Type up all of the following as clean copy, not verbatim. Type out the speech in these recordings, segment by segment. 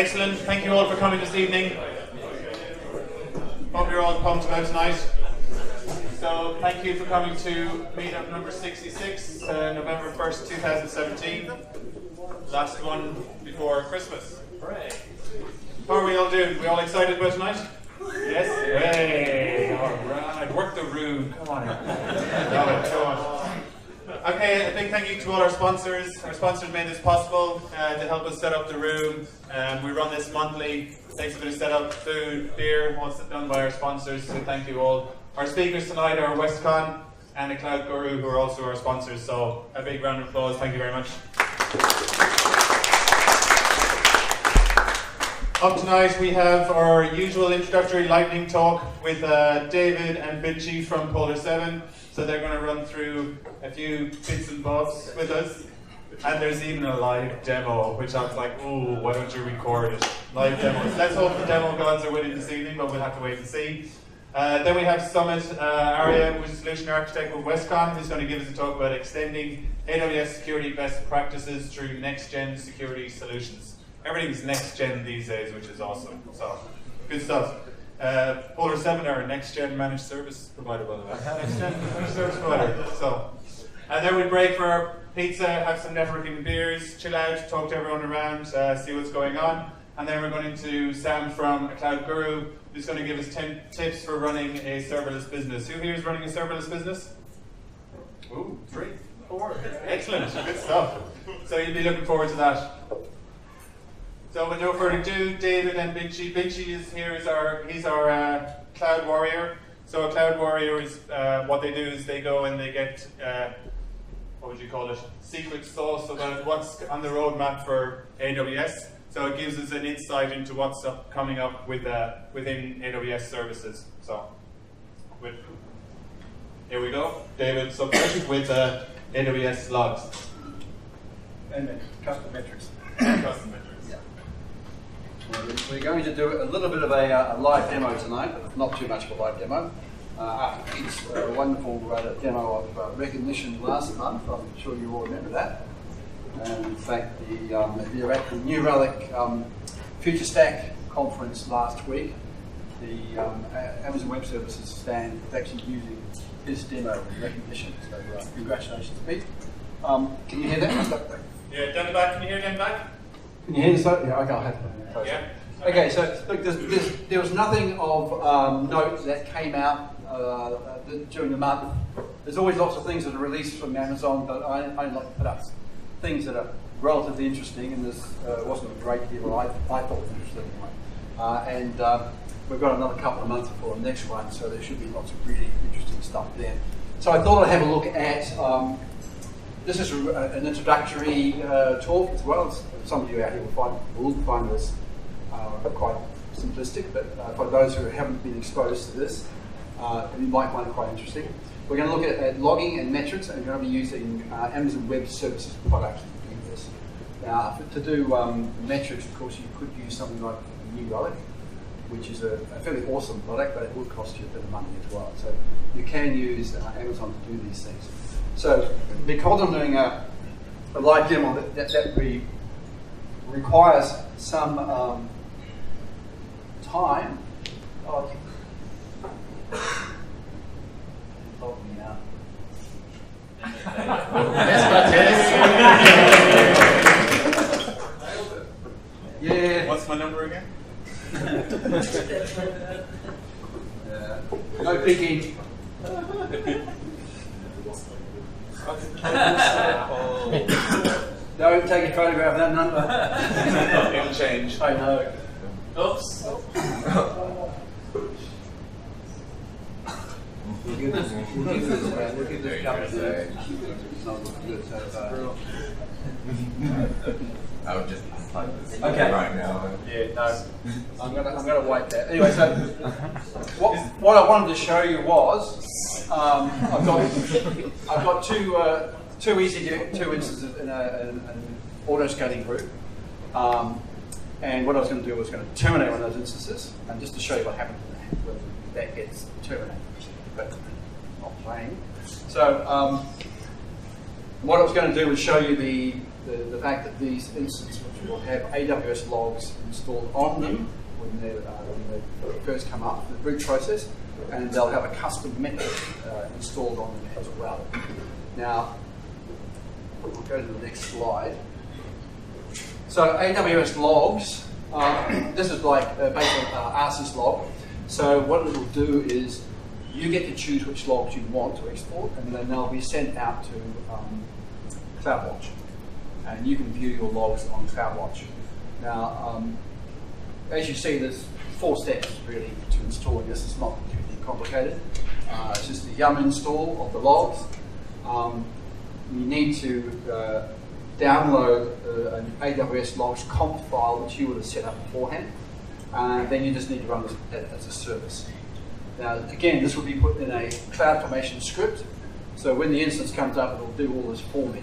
Excellent. Thank you all for coming this evening. Hope you're all pumped about tonight. So thank you for coming to meetup number 66, November 1st, 2017. Last one before Christmas. Hooray. How are we all doing? We all excited about tonight? Yes? Hey, alright. Work the room. Come on. Come on. Okay, a big thank you to all our sponsors. Our sponsors made this possible to help us set up the room. We run this monthly. It takes a bit of setup, food, beer, once it's done by our sponsors, so thank you all. Our speakers tonight are Westcon and the Cloud Guru, who are also our sponsors, so a big round of applause. Thank you very much. Up tonight we have our usual introductory lightning talk with David and Vinci from PolarSeven. So they're going to run through a few bits and bobs with us. And there's even a live demo, which I was like, oh, why don't you record it? Live demos. Let's hope the demo gods are winning this evening, but we'll have to wait and see. Then we have Summit Arya, who's a solution architect with Westcon, who's going to give us a talk about extending AWS security best practices through next-gen security solutions. Everything's next-gen these days, which is awesome. So, good stuff. PolarSeven are a next-gen managed service provider, by the way. Next-gen managed service provider. So, and then we break for our pizza, have some networking and beers, chill out, talk to everyone around, see what's going on. And then we're going to Sam from a Cloud Guru, who's going to give us 10 tips for running a serverless business. Who here is running a serverless business? Ooh, 3, 4. Excellent, good stuff. So you'll be looking forward to that. So with no further ado, David and Vinci. Vinci is here. He's our Cloud Warrior. So a Cloud Warrior is what they do is they go and they get what would you call it? Secret sauce about what's on the roadmap for AWS. So it gives us an insight into what's coming up with within AWS services. So here we go. David subject with AWS logs and custom metrics. Custom metrics. We're going to do a little bit of a live demo tonight, but not too much of a live demo. After Pete's wonderful demo of recognition last month, I'm sure you all remember that. And in fact, the at the New Relic Future Stack conference last week, the Amazon Web Services stand is actually using this demo of recognition. So congratulations, Pete. Can you hear that? Yeah, down the back. Can you hear down the back? Can you hear this? Yeah, okay, I'll have to. Yeah. Okay, so look, there was nothing of note that came out during the month. There's always lots of things that are released from Amazon, but I like to put up things that are relatively interesting, and this wasn't a great deal I thought was interesting anyway. And we've got another couple of months before the next one, so there should be lots of really interesting stuff there. So I thought I'd have a look at, this is an introductory talk as well. As some of you out here will find this quite simplistic, but for those who haven't been exposed to this, you might find it quite interesting. We're going to look at logging and metrics, and we're going to be using Amazon Web Services products to do this. Now, to do metrics, of course, you could use something like New Relic, which is a fairly awesome product, but it will cost you a bit of money as well. So you can use Amazon to do these things. So because I'm doing a live demo that requires some time. Oh, help me out. Yeah. What's my number again? No biggie. Don't take a photograph of that number. It'll change. I know. Oops. We'll give this a couple of days. It's not looking good so far. I would just unplug this right now. Yeah, no. I'm gonna wipe that. Anyway, so what I wanted to show you was I've got two instances in an auto scaling group. And what I was going to do was going to terminate one of those instances, and just to show you what happens when that gets terminated, but not playing. So what I was going to do was show you the fact that these instances which will have AWS logs installed on them when they first come up, the boot process, and they'll have a custom method installed on them as well. Now, we'll go to the next slide. So AWS logs, this is like basically ARSys log. So what it will do is you get to choose which logs you want to export, and then they'll be sent out to CloudWatch. And you can view your logs on CloudWatch. Now, as you see, there's 4 steps really to installing this. It's not particularly complicated. It's just the yum install of the logs. You need to download an AWS logs conf file which you would have set up beforehand. Then you just need to run it as a service. Now, again, this will be put in a CloudFormation script. So when the instance comes up, it will do all this for me.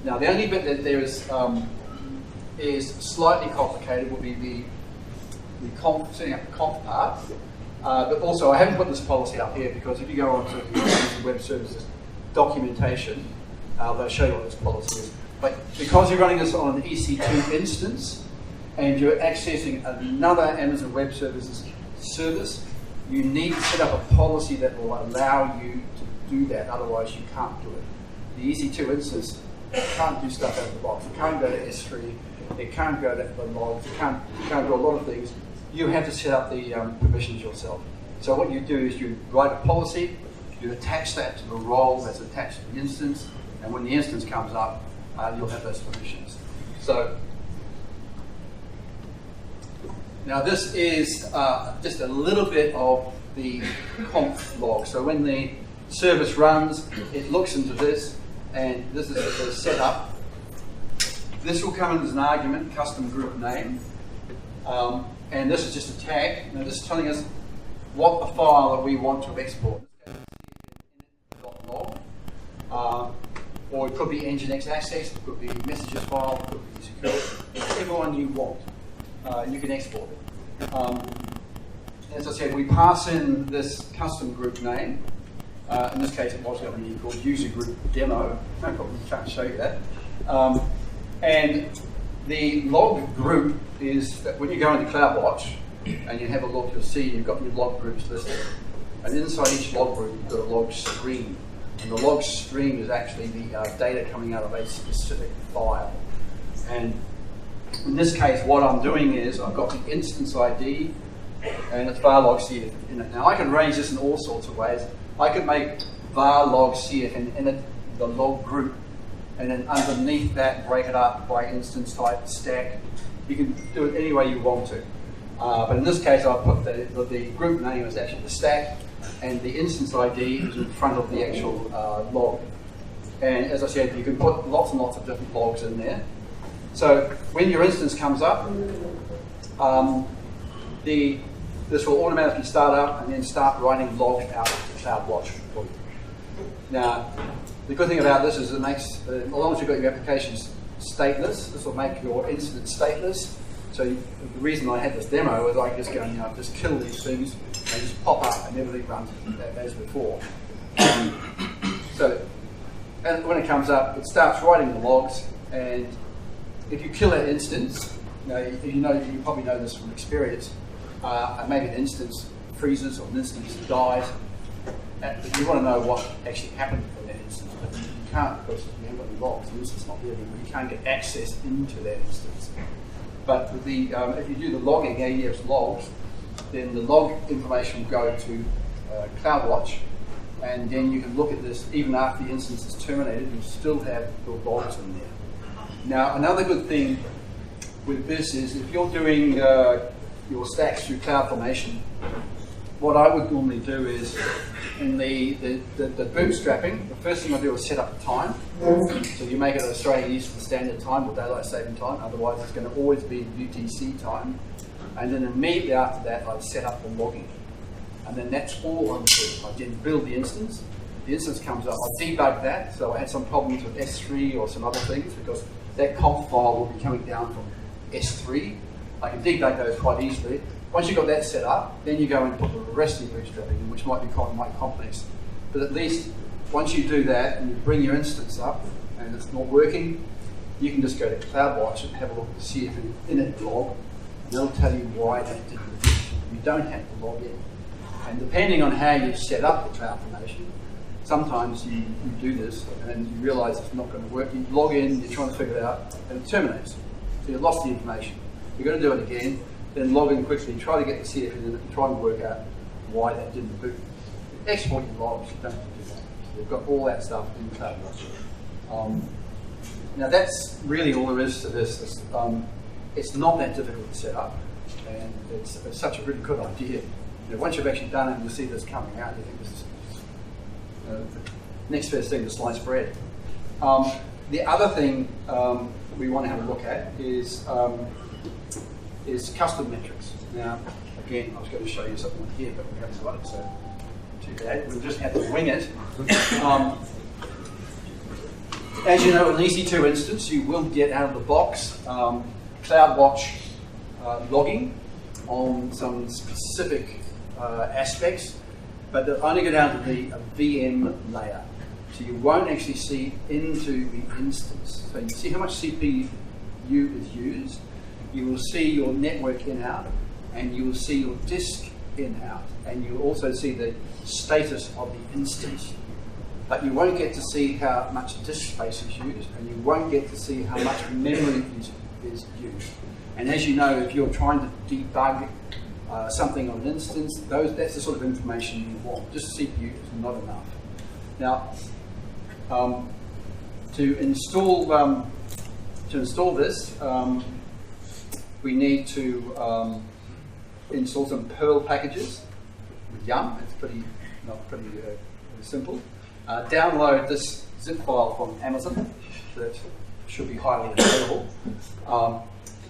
Now, the only bit that there is slightly complicated will be the setting up the conf part. But also, I haven't put this policy up here because if you go onto the web services documentation, they'll show you what this policy is. But because you're running this on an EC2 instance and you're accessing another Amazon Web Services service, you need to set up a policy that will allow you to do that. Otherwise, you can't do it. The EC2 instance can't do stuff out of the box. It can't go to S3. It can't go to the logs. It can't do a lot of things. You have to set up the permissions yourself. So what you do is you write a policy, you attach that to the role that's attached to the instance, and when the instance comes up, you'll have those permissions. So now this is just a little bit of the conf log. So when the service runs, it looks into this, and this is the setup. This will come in as an argument, custom group name, and this is just a tag. Now this is telling us what the file that we want to export. .log, or it could be Nginx access, it could be messages file, it could be security, whichever one you want. You can export it. As I said, we pass in this custom group name. In this case, it was going to be called User Group Demo. No problem, I can't show you that. And the log group is that when you go into CloudWatch and you have a look, you'll see you've got your log groups listed. And inside each log group, you've got a log stream. And the log stream is actually the data coming out of a specific file. And in this case, what I'm doing is I've got the instance ID and it's var log CF in it. Now I can arrange this in all sorts of ways. I could make var log CF and in it the log group, and then underneath that break it up by instance type stack. You can do it any way you want to. But in this case, I'll put the group name is actually the stack, and the instance ID is in front of the actual log. And as I said, you can put lots and lots of different logs in there. So when your instance comes up, this will automatically start up and then start writing logs out to CloudWatch for you. Now, the good thing about this is it makes, as long as you've got your applications stateless, this will make your instance stateless. So the reason I had this demo is I can just go and just kill these things and just pop up and everything runs as before. And when it comes up, it starts writing the logs, and if you kill that instance, you probably know this from experience, and maybe an instance freezes or an instance dies, you want to know what actually happened in that instance, but you can't because you haven't got any logs. The instance is not there anymore. You can't get access into that instance. But with the, if you do the logging, AWS logs, then the log information will go to CloudWatch, and then you can look at this even after the instance is terminated. You still have your logs in there. Now, another good thing with this is if you're doing your stacks through CloudFormation, what I would normally do is in the bootstrapping, the first thing I do is set up the time. So you make it Australian Eastern Standard Time or daylight saving time, otherwise it's going to always be UTC time. And then immediately after that, I'd set up the logging. And then that's all I'm doing. I then build the instance. The instance comes up, I debug that. So I had some problems with S3 or some other things because that conf file will be coming down from S3. I can debug those quite easily. Once you've got that set up, then you go and put the rest of your bootstrapping, which might be quite complex. But at least once you do that and you bring your instance up and it's not working, you can just go to CloudWatch and have a look at the CFN init log, and it'll tell you why that didn't exist. You don't have to log in. And depending on how you set up the CloudFormation, sometimes you do this and you realize it's not going to work. You log in, you're trying to figure it out, and it terminates. So you lost the information. You've got to do it again, then log in quickly, try to get the CFN in it, and try and work out why that didn't boot. Export your logs, you don't have to do that. So you've got all that stuff in CloudWatch. Now that's really all there is to this. It's not that difficult to set up, and it's such a really good idea. You know, once you've actually done it and you see this coming out, you think this is the next best thing to sliced bread. The other thing we want to have a look at is custom metrics. Now, again, I was going to show you something here, but we haven't got it, so too bad. We'll just have to wing it. As you know, in an EC2 instance, you will get out of the box CloudWatch logging on some specific aspects, but they'll only go down to the VM layer. So you won't actually see into the instance. So you see how much CPU is used, you will see your network in-out, and you will see your disk in-out, and you will also see the status of the instance. But you won't get to see how much disk space is used, and you won't get to see how much memory is used. And as you know, if you're trying to debug something on an instance, that's the sort of information you want. Just CPU is not enough. Now, to install this, we need to install some Perl packages with Yum. It's pretty simple. Download this zip file from Amazon. That should be highly available.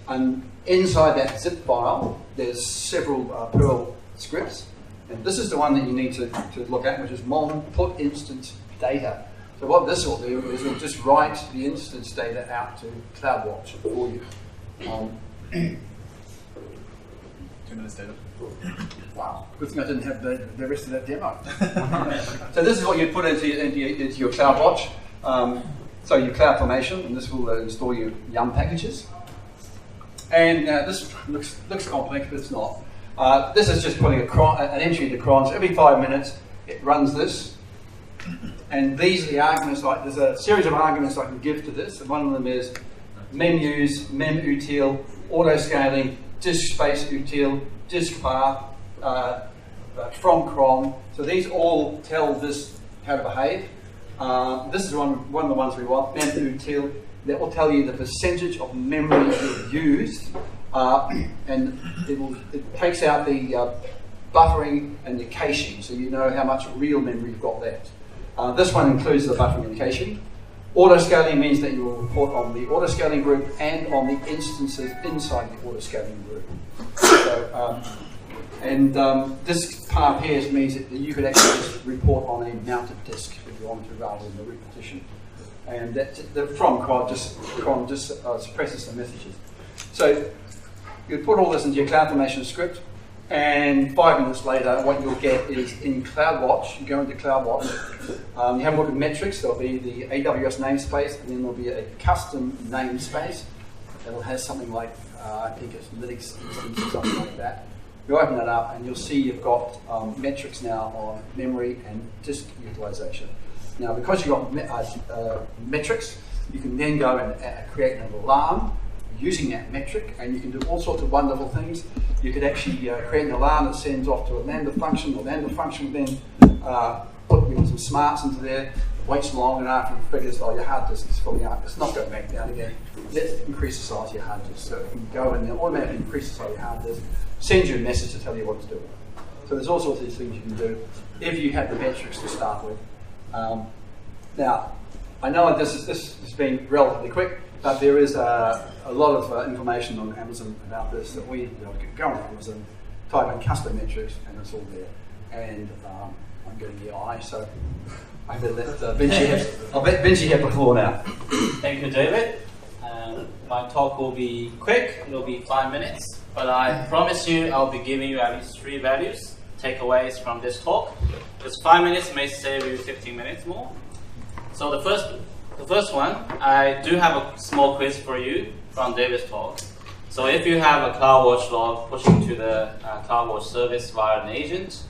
And inside that zip file, there's several Perl scripts. And this is the one that you need to look at, which is mom put instance data. So what this will do is it'll just write the instance data out to CloudWatch for you. 2 minutes data. Wow, good thing I didn't have the rest of that demo. So this is what you put into your CloudWatch. So your CloudFormation, and this will install your Yum packages. And this looks complex, but it's not. This is just putting an entry into cron. So every 5 minutes, it runs this. And these are the arguments. There's a series of arguments I can give to this. And one of them is memuse, memutil, auto-scaling, disk space util, disk path, from cron. So these all tell this how to behave. This is one of the ones we want, memutil. That will tell you the percentage of memory you've used, and it takes out the buffering and the caching, so you know how much real memory you've got left. This one includes the buffering and caching. Auto-scaling means that you will report on the auto-scaling group and on the instances inside the auto-scaling group. So, disk path here means that you could actually just report on a mounted disk if you wanted to, rather than the repetition. And the from cron just suppresses the messages. So you put all this into your CloudFormation script, and 5 minutes later, what you'll get is in CloudWatch. You go into CloudWatch, you have a look at metrics. There'll be the AWS namespace, and then there'll be a custom namespace that'll have something like I think it's Linux instance or something like that. You open that up, and you'll see you've got metrics now on memory and disk utilization. Now, because you've got metrics, you can then go and create an alarm using that metric, and you can do all sorts of wonderful things. You could actually create an alarm that sends off to a Lambda function. The Lambda function then put some smarts into there, waits long enough, and figures, oh, your hard disk is filling up. It's not going back down again. Let's increase the size of your hard disk. So it can go and automatically increase the size of your hard disk, send you a message to tell you what to do. So there's all sorts of these things you can do if you have the metrics to start with. Now, I know this has been relatively quick, but there is a lot of information on Amazon about this that we go on Amazon, type in custom metrics, and it's all there. And I'm getting the eye, so I better let Vinci have. I'll let Vinci have the floor now. Thank you, David. My talk will be quick. It'll be 5 minutes, but I promise you I'll be giving you at least 3 values, takeaways from this talk. This 5 minutes may save you 15 minutes more. So the first The first one, I do have a small quiz for you from David's talk. So if you have a CloudWatch log pushing to the CloudWatch service via an agent,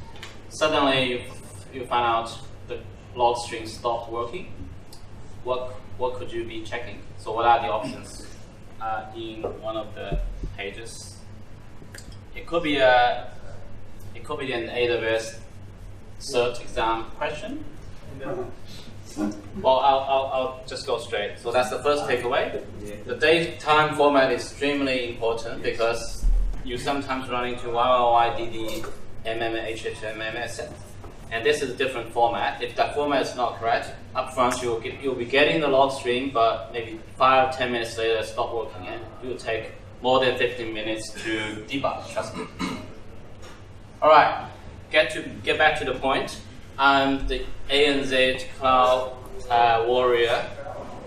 suddenly you find out the log string stopped working. What could you be checking? So what are the options in one of the pages? It could be an AWS cert exam question. Well, I'll just go straight. So that's the first takeaway. The datetime format is extremely important because you sometimes run into YYDD, HHMMS, and this is a different format. If that format is not correct, up front you'll be getting the log stream, but maybe 5-10 minutes later it stop working, and it will take more than 15 minutes to debug. Trust me. All right, get back to the point. I'm the ANZ Cloud Warrior,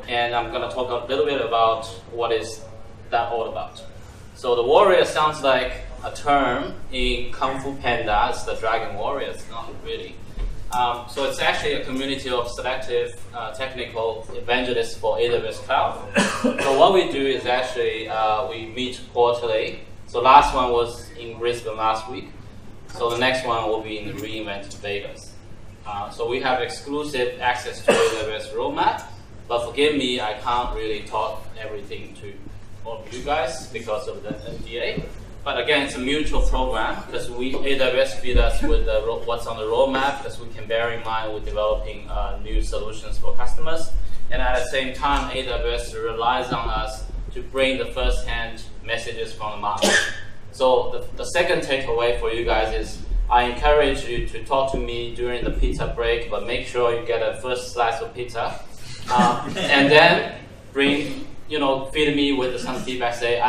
and I'm going to talk a little bit about what is that all about. So the warrior sounds like a term in Kung Fu Panda. It's the dragon warrior. It's not really. So it's actually a community of selective technical evangelists for AWS Cloud. So what we do is actually we meet quarterly. So last one was in Brisbane last week. So the next one will be in reInvent Vegas. So we have exclusive access to AWS roadmap, but forgive me, I can't really talk everything to all of you guys because of the NDA. But again, it's a mutual program because AWS feed us with what's on the roadmap because we can bear in mind we're developing new solutions for customers. And at the same time, AWS relies on us to bring the first-hand messages from the market. So the second takeaway for you guys is I encourage you to talk to me during the pizza break, but make sure you get a first slice of pizza, and then feed me with some feedback. Say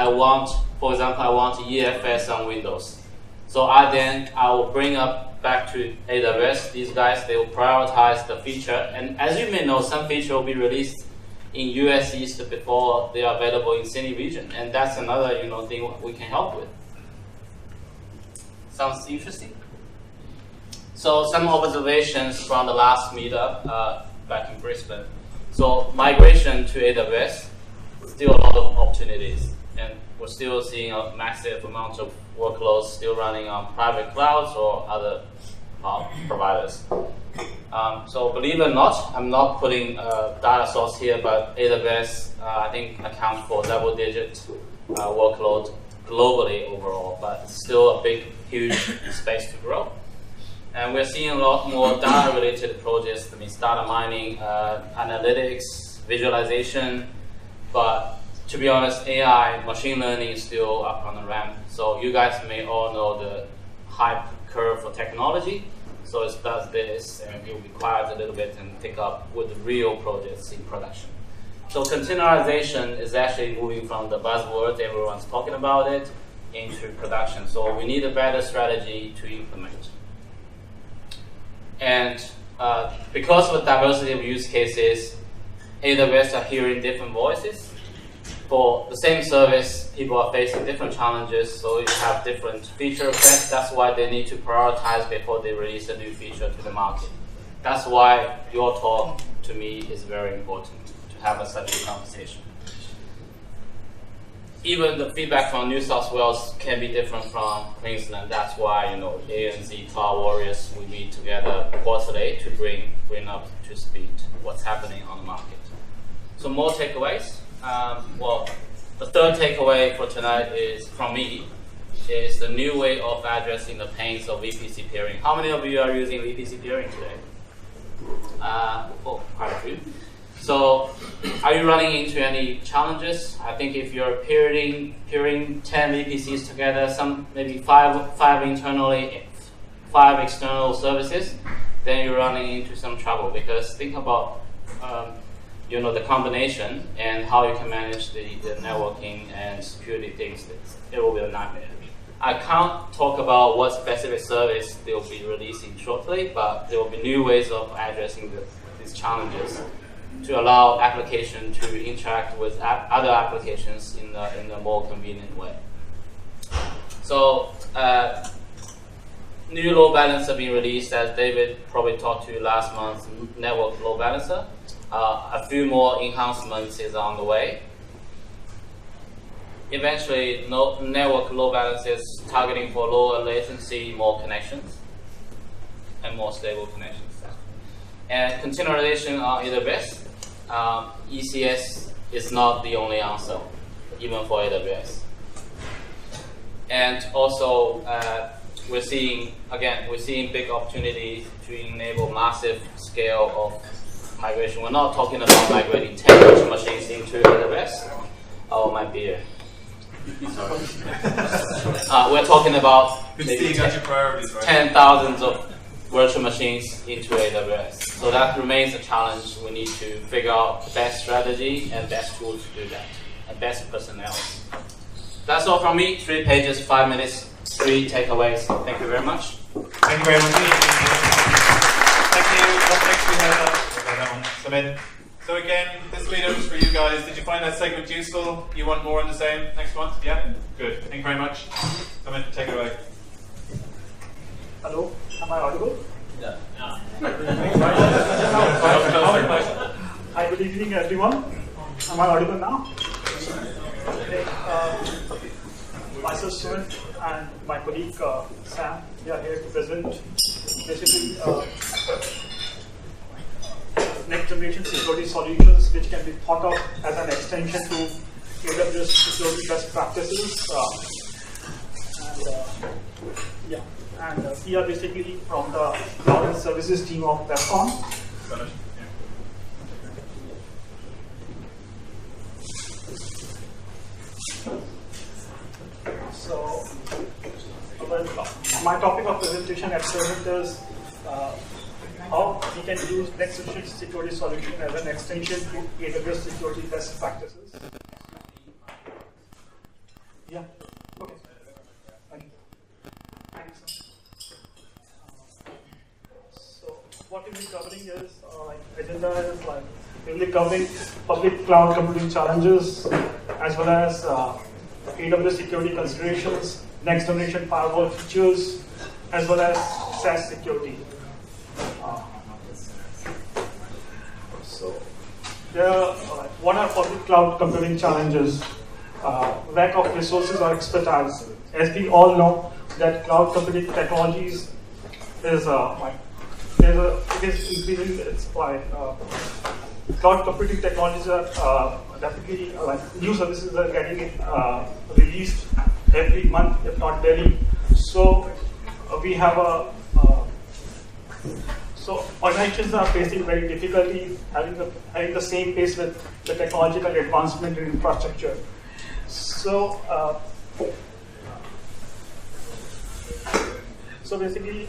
for example, I want EFS on Windows. So I will bring up back to AWS. These guys, they will prioritize the feature, and as you may know, some feature will be released in US East before they are available in Sydney region, and that's another thing we can help with. Sounds interesting? So some observations from the last meetup back in Brisbane. So migration to AWS, still a lot of opportunities, and we're still seeing a massive amount of workloads still running on private clouds or other cloud providers. So believe it or not, I'm not putting data source here, but AWS I think accounts for double-digit workload globally overall, but it's still a big, huge space to grow. And we're seeing a lot more data-related projects, data mining, analytics, visualization. But to be honest, AI, machine learning is still up on the ramp. So you guys may all know the hype curve for technology. So it does this, and it will be quiet a little bit and pick up with the real projects in production. So containerization is actually moving from the buzzword, everyone's talking about it, into production. So we need a better strategy to implement. And because of the diversity of use cases, AWS are hearing different voices. For the same service, people are facing different challenges, so you have different feature requests. That's why they need to prioritize before they release a new feature to the market. That's why your talk, to me, is very important to have such a conversation. Even the feedback from New South Wales can be different from Queensland. That's why ANZ Cloud Warriors, we meet together quarterly to bring up to speed what's happening on the market. So more takeaways. Well, the third takeaway for tonight is from me is the new way of addressing the pains of VPC peering. How many of you are using VPC peering today? Quite a few. So, are you running into any challenges? I think if you're peering 10 VPCs together, maybe five internally, 5 external services, then you're running into some trouble because think about the combination and how you can manage the networking and security things. It will be a nightmare. I can't talk about what specific service they will be releasing shortly, but there will be new ways of addressing these challenges to allow application to interact with other applications in a more convenient way. So new load balancer being released, as David probably talked to you last month, network load balancer. A few more enhancements is on the way. Eventually, network load balancers targeting for lower latency, more connections, and more stable connections. And containerization on AWS, ECS is not the only answer, even for AWS. And also, we're seeing big opportunity to enable massive scale of migration. We're not talking about migrating 10 virtual machines into AWS. Oh, my beer. We're talking about maybe 10,000 of virtual machines into AWS. So that remains a challenge. We need to figure out the best strategy and best tools to do that, and best personnel. That's all from me. 3 pages, 5 minutes, 3 takeaways. Thank you very much. Thank you very much. Thank you. Up next we have Sumit. So again, this lead-up is for you guys. Did you find that segment useful? You want more on the same next month? Yeah? Good. Thank you very much. Sumit, take it away. Hello, am I audible? Yeah. Hi, good evening everyone. Am I audible now? Okay, myself Sumit and my colleague Sam, we are here to present basically next generation security solutions which can be thought of as an extension to AWS security best practices. And we are basically from the cloud and services team of Westcon. So, my topic of presentation at present is how we can use next generation security solution as an extension to AWS security best practices. Yeah. Okay. Thank you. Thanks. So what we'll be covering is agenda is we'll be covering public cloud computing challenges as well as AWS security considerations, next generation firewall features, as well as SAASsecurity. So what are public cloud computing challenges? Lack of resources or expertise. As we all know, that cloud computing technologies is it is increasing. It's cloud computing technologies are definitely new services are getting released every month, if not daily. So we have so organizations are facing very difficulty having the same pace with the technological advancement in infrastructure. So basically,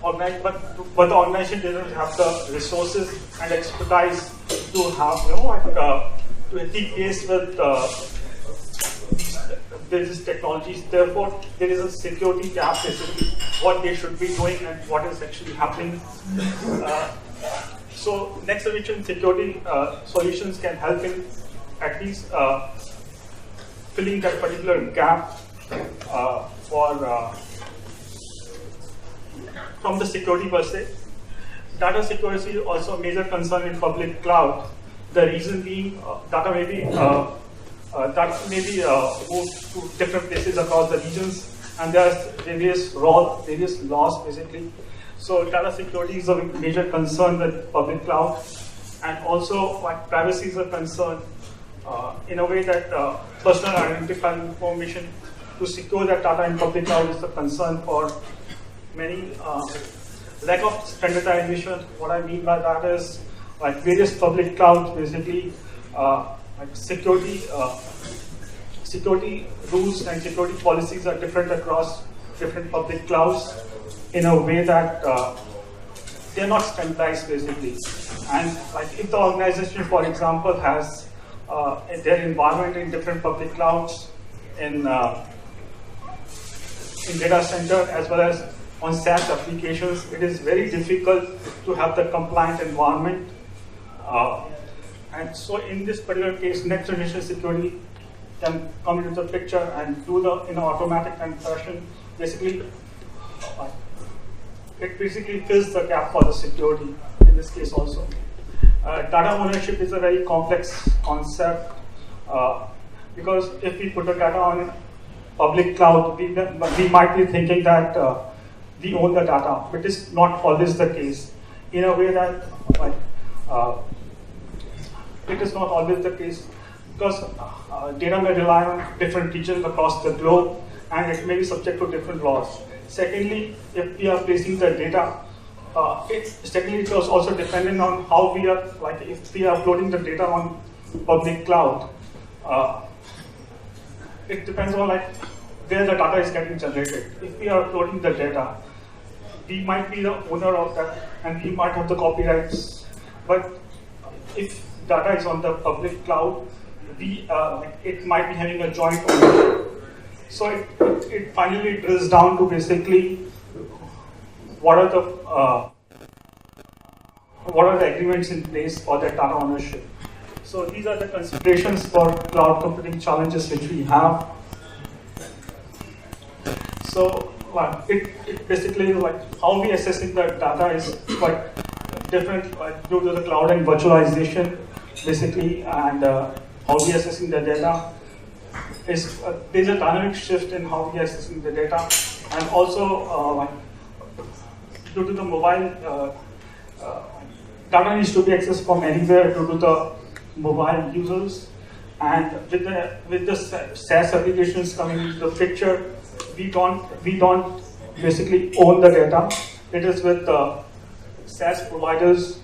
but the organization doesn't have the resources and expertise to have to keep pace with these technologies. Therefore, there is a security gap basically what they should be doing and what is actually happening. So next generation security solutions can help in at least filling that particular gap from the security per se. Data security is also a major concern in public cloud. The reason being data may be moved to different places across the regions, and there are various laws basically. So data security is a major concern with public cloud, and also privacy is a concern in a way that personal identifying information to secure that data in public cloud is a concern for many. Lack of standardization. What I mean by that is various public clouds basically security rules and security policies are different across different public clouds in a way that they're not standardized basically. And if the organization, for example, has their environment in different public clouds in data center as well as on SaaS applications, it is very difficult to have the compliant environment. And so in this particular case, next generation security can come into the picture and do in an automatic fashion. Basically, it basically fills the gap for the security in this case also. Data ownership is a very complex concept because if we put the data on public cloud, we might be thinking that we own the data, but it's not always the case. In a way that it is not always the case because data may rely on different regions across the globe and it may be subject to different laws. Secondly, if we are placing the data, it's also dependent on how we are, if we are uploading the data on public cloud, it depends on where the data is getting generated. If we are uploading the data, we might be the owner of that and we might have the copyrights. But if data is on the public cloud, it might be having a joint ownership. So it finally drills down to basically what are the agreements in place for that data ownership. So these are the considerations for cloud computing challenges which we have. So it basically how we assessing the data is quite different due to the cloud and virtualization basically, and how we assessing the data is there's a dynamic shift in how we are assessing the data, and also due to the mobile data needs to be accessed from anywhere due to the mobile users, and with the SaaS applications coming into the picture, we don't basically own the data. It is with the SaaS providers,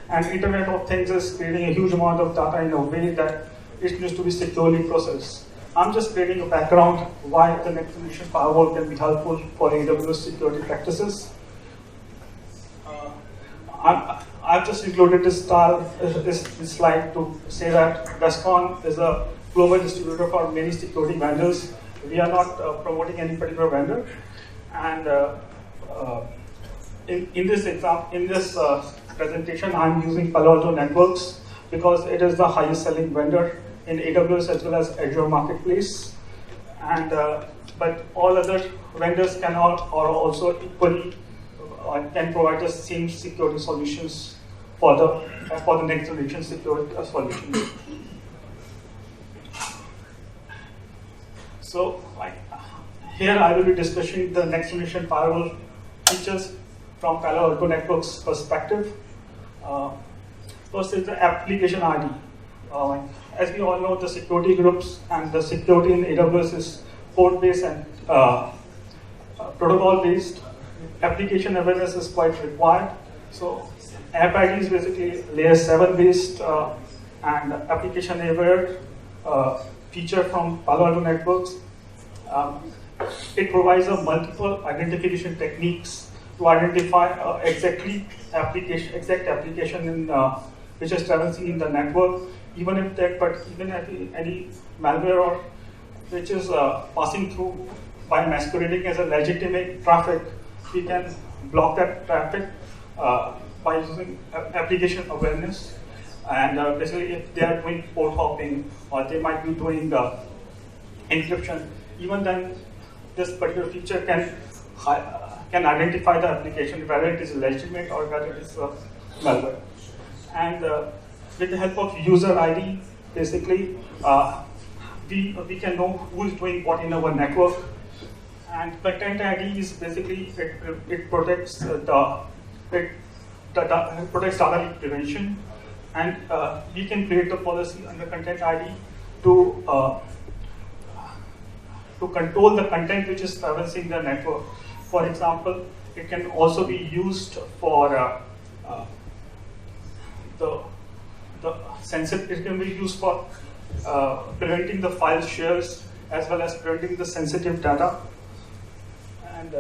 and Internet of Things is creating a huge amount of data in a way that it needs to be securely processed. I'm just creating a background why the next generation firewall can be helpful for AWS security practices. I've just included this slide to say that Westcon is a global distributor for many security vendors. We are not promoting any particular vendor, and in this presentation, I'm using Palo Alto Networks because it is the highest selling vendor in AWS as well as Azure Marketplace, and but all other vendors are also equally can provide the same security solutions for the next generation security solutions. So here I will be discussing the next generation firewall features from Palo Alto Networks perspective. First is the application ID. As we all know, the security groups and the security in AWS is port-based and protocol-based. Application awareness is quite required. So App ID is basically layer 7 based and application aware feature from Palo Alto Networks. It provides a multiple identification techniques to identify exact application in which is traversing in the network, even if any malware or which is passing through by masquerading as a legitimate traffic, we can block that traffic by using application awareness. And basically, if they are doing port hopping or they might be doing encryption, even then this particular feature can identify the application, whether it is legitimate or whether it is malware. And with the help of user ID, basically, we can know who is doing what in our network. And content ID is basically it protects data leak prevention, and we can create the policy under content ID to control the content which is traversing the network. For example, it can also be used for it can be used for preventing the file shares as well as preventing the sensitive data. And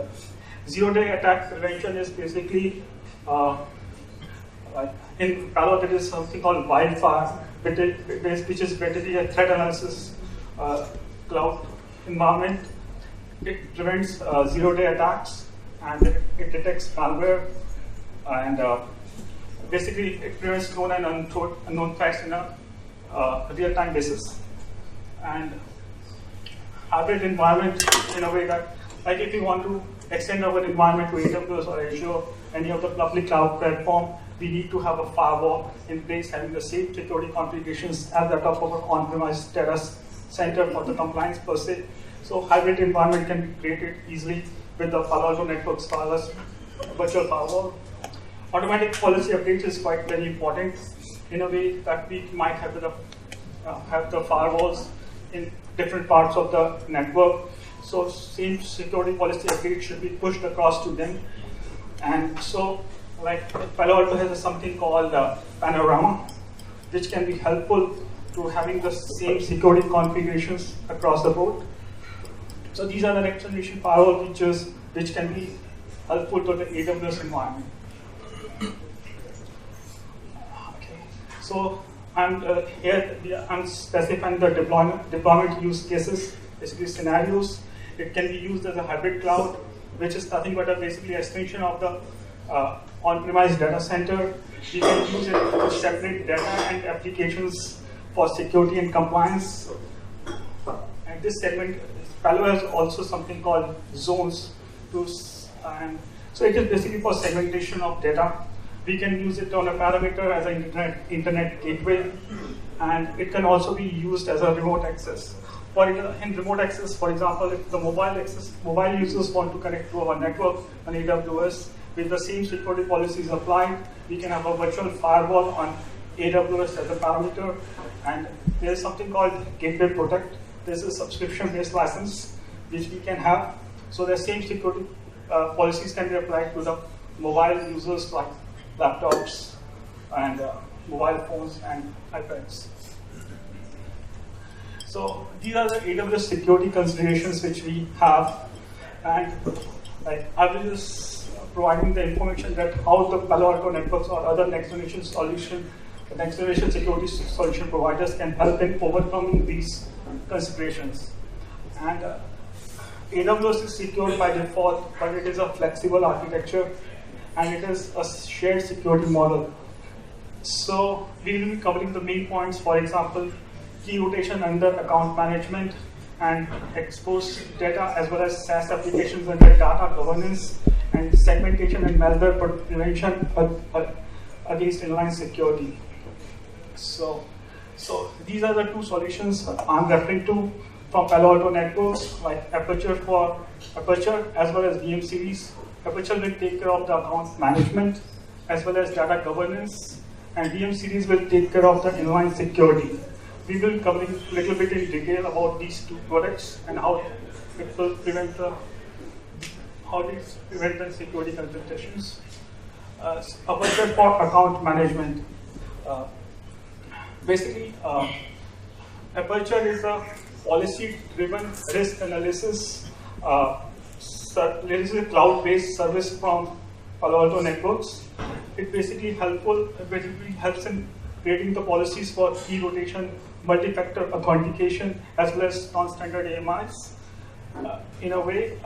zero-day attack prevention is basically in Palo there is something called Wildfire, which is basically a threat analysis cloud environment. It prevents zero-day attacks and it detects malware, and basically it prevents known and unknown threats in a real-time basis. And hybrid environment in a way that, if you want to extend our environment to AWS or Azure, any of the public cloud platform, we need to have a firewall in place having the same security configurations as that of our on-premise data center for the compliance per se. So hybrid environment can be created easily with the Palo Alto Networks wireless virtual firewall. Automatic policy updates is quite very important in a way that we might have the firewalls in different parts of the network. So same security policy update should be pushed across to them. And so like Palo Alto has something called Panorama, which can be helpful to having the same security configurations across the board. So these are the next generation firewall features which can be helpful to the AWS environment. Okay. So I'm specifying the deployment use cases, basically scenarios. It can be used as a hybrid cloud, which is nothing but basically extension of the on-premise data center. We can use it to separate data and applications for security and compliance. And this segment, Palo has also something called zones. And so it is basically for segmentation of data. We can use it on a parameter as an internet gateway, and it can also be used as a remote access. In remote access, for example, if the mobile users want to connect to our network on AWS, with the same security policies applied, we can have a virtual firewall on AWS as a parameter. And there's something called Gateway Protect. This is a subscription-based license which we can have. So the same security policies can be applied to the mobile users like laptops and mobile phones and iPads. So these are the AWS security considerations which we have, and I will just providing the information that how the Palo Alto Networks or other next generation security solution providers can help in overcoming these considerations. And AWS is secure by default, but it is a flexible architecture and it is a shared security model. So we will be covering the main points, for example, key rotation under account management and exposed data, as well as SaaS applications under data governance, and segmentation and malware prevention against inline security. So these are the two solutions I'm referring to from Palo Alto Networks, like Aperture as well as VM series. Aperture will take care of the account management as well as data governance, and VM series will take care of the inline security. We will cover a little bit in detail about these two products and how it will prevent the security considerations. Aperture for account management. Basically, Aperture is a policy-driven risk analysis. There is a cloud-based service from Palo Alto Networks. It basically helps in creating the policies for key rotation, multi-factor authentication, as well as non-standard AMIs. In a way,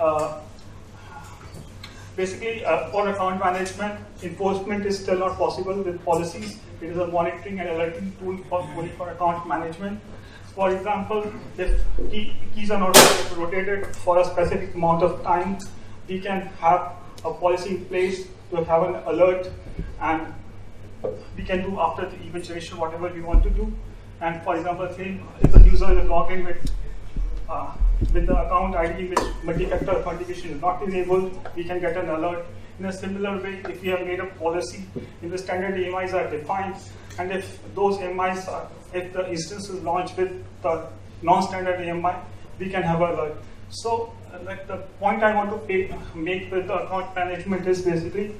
basically for account management, enforcement is still not possible with policies. It is a monitoring and alerting tool for account management. For example, if keys are not rotated for a specific amount of time, we can have a policy in place to have an alert, and we can do after the event generation whatever we want to do. And for example, if the user is logged in with the account ID which multi-factor authentication is not enabled, we can get an alert. In a similar way, if we have made a policy, if the standard AMIs are defined, and if those AMIs if the instance is launched with the non-standard AMI, we can have an alert. So, like the point I want to make with the account management is basically,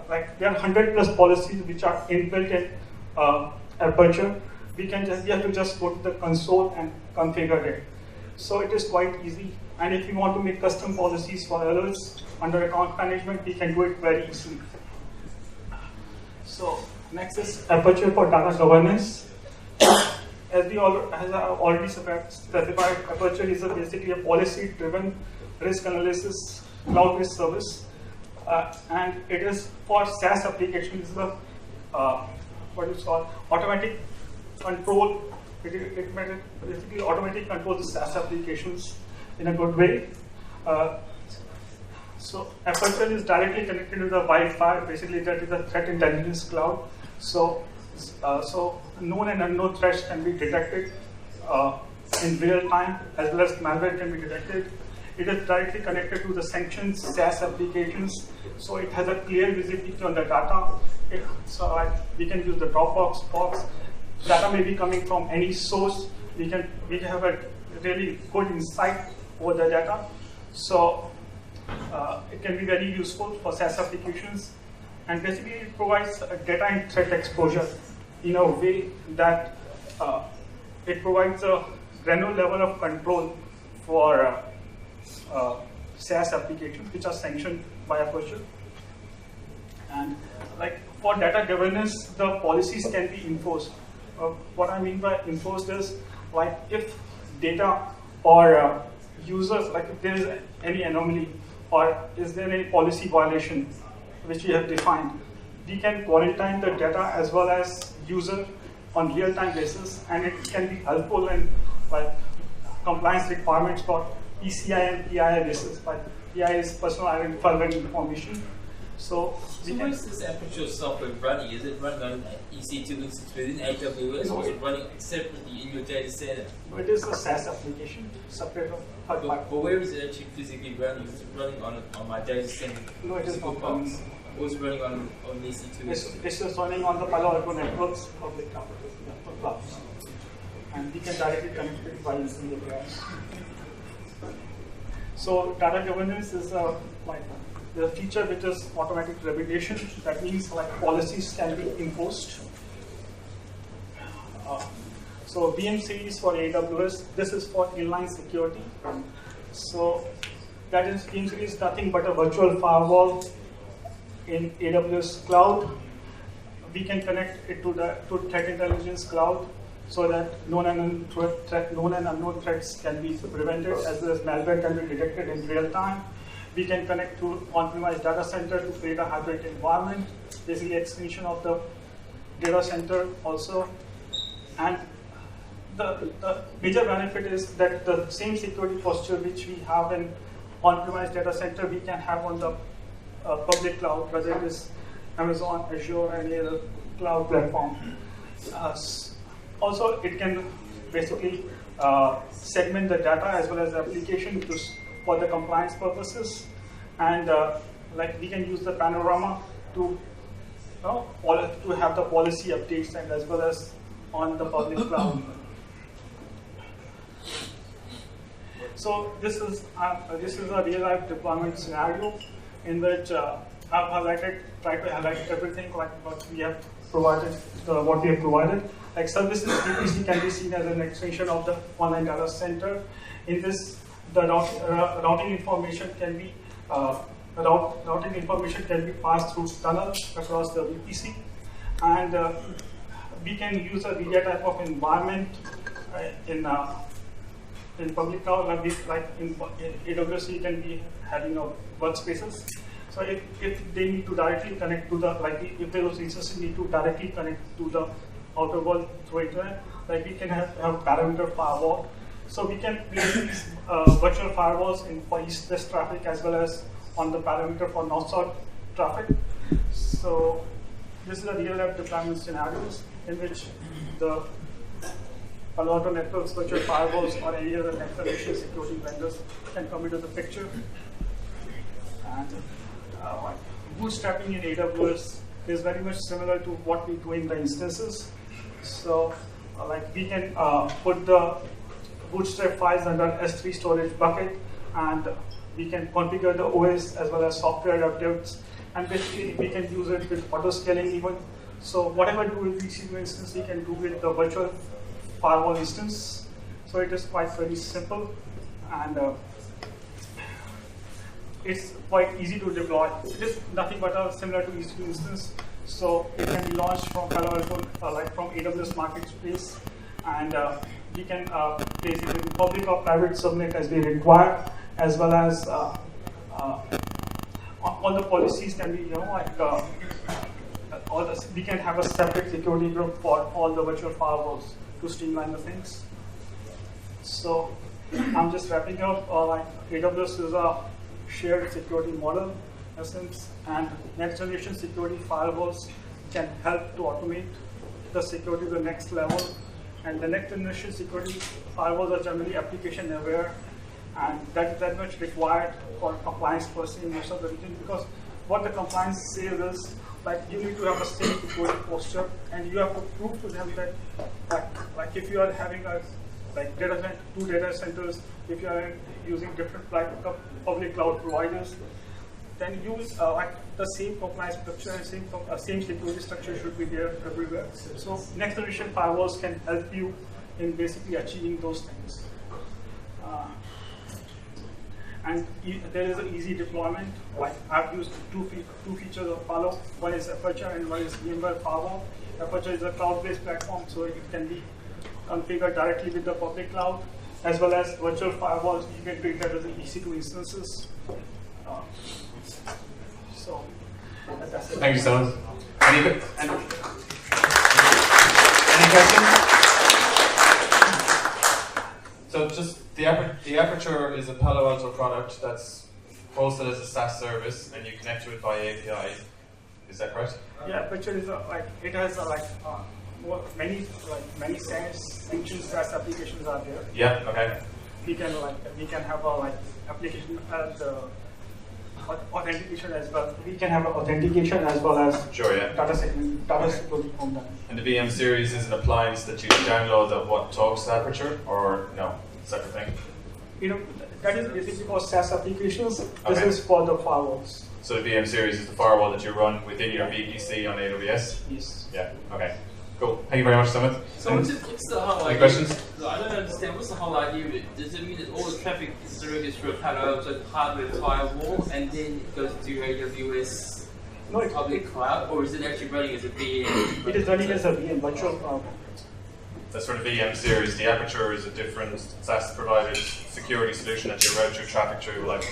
there are 100+ policies which are inbuilt in Aperture. We have to just go to the console and configure it. So it is quite easy. And if you want to make custom policies for alerts under account management, we can do it very easily. So next is Aperture for data governance. As I already specified, Aperture is basically a policy-driven risk analysis cloud-based service, and it is for SaaS applications. What is called automatic control. It basically automatically controls the SaaS applications in a good way. So Aperture is directly connected to the Wi-Fi. Basically, that is the threat intelligence cloud. So known and unknown threats can be detected in real time, as well as malware can be detected. It is directly connected to the sanctions SaaS applications, so it has a clear visibility on the data. We can use the Dropbox box. Data may be coming from any source. We have a really good insight over the data. So it can be very useful for SaaS applications. And basically, it provides a data and threat exposure in a way that it provides a granular level of control for SaaS applications which are sanctioned by Aperture. And like for data governance, the policies can be enforced. What I mean by enforced is like if data or users, like if there is any anomaly or is there any policy violation which we have defined, we can quarantine the data as well as user on real-time basis, and it can be helpful in like compliance requirements for PCI and PII basis. Like PII is personal identifiable information. So where is this Aperture software running? Is it running on EC2 instance within AWS, or is it running separately in your data center? It is a SaaS application, separate from third party. But where is it actually physically running? Is it running on my data center? No, it is not running. Or is it running on EC2? It's just running on the Palo Alto networks public cloud. And we can directly connect it by using the APIs. So data governance is like the feature which is automatic remediation. That means like policies can be enforced. So VM series for AWS, this is for inline security. So that is VM series is nothing but a virtual firewall in AWS cloud. We can connect it to threat intelligence cloud so that known and unknown threats can be prevented, as well as malware can be detected in real time. We can connect to on-premise data center to create a hybrid environment, basically extension of the data center also. And the major benefit is that the same security posture which we have in on-premise data center, we can have on the public cloud, whether it is Amazon, Azure, or any other cloud platform. Also, it can basically segment the data as well as the application for the compliance purposes, and like we can use the panorama to have the policy updates and as well as on the public cloud. So this is a real life deployment scenario in which I've tried to highlight everything like what we have provided, Like services VPC can be seen as an extension of the online data center. In this, the routing information can be passed through tunnels across the VPC, and we can use a media type of environment in public cloud, like in AWS, you can be having workspaces. So if they need to directly connect to the, if those instances need to directly connect to the outer world through internet, like we can have parameter firewall. So we can place these virtual firewalls for east-west traffic as well as on the parameter for north-south traffic. So this is a real-life deployment scenarios in which the Palo Alto Networks virtual firewalls or any other next-generation security vendors can come into the picture. And bootstrapping in AWS is very much similar to what we do in the instances. So we can put the bootstrap files under S3 storage bucket, and we can configure the OS as well as software updates, and basically we can use it with auto scaling even. So whatever do with EC2 instance, we can do with the virtual firewall instance. So it is quite very simple, and it's quite easy to deploy. It is nothing but similar to EC2 instance. So it can be launched from Palo Alto, from AWS Marketplace, and we can place it in public or private subnet as we require, as well as all the policies can be, we can have a separate security group for all the virtual firewalls to streamline the things. So I'm just wrapping up. AWS is a shared security model, in a sense, and next generation security firewalls can help to automate the security to the next level. And the next generation security firewalls are generally application aware, and that much required for compliance person in most of the region, because what the compliance says is, like, you need to have a same security posture, and you have to prove to them that, like if you are having a two data centers, if you are using different public cloud providers, then use the same compliance structure and same security structure should be there everywhere. So next generation firewalls can help you in basically achieving those things. And there is an easy deployment. Like, I've used two features of Palo. One is Aperture and one is VMware Firewall. Aperture is a cloud-based platform, so it can be configured directly with the public cloud, as well as virtual firewalls. You can treat that as an EC2 instances. So that's it. Thank you so much. Any questions? So just the Aperture is a Palo Alto product that's hosted as a SaaS service, and you connect to it by API. Is that correct? Yeah, Aperture is it has many SaaS applications are there. Yeah. Okay. We can have a application as authentication as well. We can have authentication as well as Sure. Yeah. data security from that. And the VM series is an appliance that you download that what talks to Aperture, or no, separate thing? That is basically for SaaS applications. This Okay. is for the firewalls. So the VM series is the firewall that you run within your VPC on AWS? Yes. Yeah, okay. Cool. Thank you very much, Sumit. So what's the whole Any idea? questions? I don't understand. What's the whole idea of it? Does it mean that all the traffic is directed through a Palo Alto hardware firewall and then it goes to AWS No, public cloud, or is it actually running as a VM? it is running as a VM virtual. That's for the VM series. The Aperture is a different SaaS provided security solution that you route your traffic through. Like,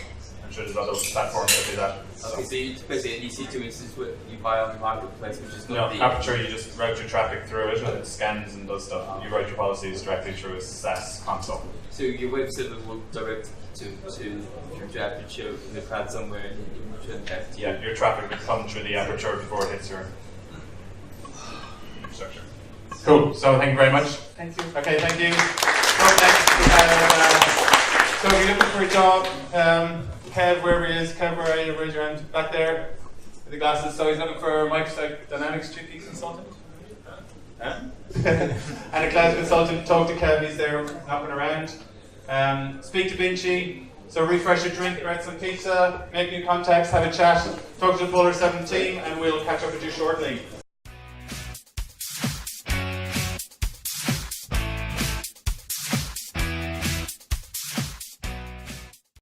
I'm sure there's other platforms that do that. Okay, so it's basically an EC2 instance what you buy on the marketplace, which is No, not the Aperture, you just route your traffic through it, and it scans and does stuff. You write your policies directly through a SaaS console. So your web server will direct to Aperture in the cloud somewhere, and then it will return back to you. Yeah, your traffic will come through the Aperture before it hits your infrastructure. Cool. So thank you very much. Thank you. Okay, thank you. Up next we have, so if you're looking for a job, Kev, wherever he is, Kev, where are you? Raise your hand back there with the glasses. So he's looking for a Microsoft Dynamics GP consultant. Huh? And a cloud consultant. Talk to Kev, he's there knocking around. Speak to Vinci. So refresh your drink, grab some pizza, make new contacts, have a chat, talk to the PolarSeven team, and we'll catch up with you shortly.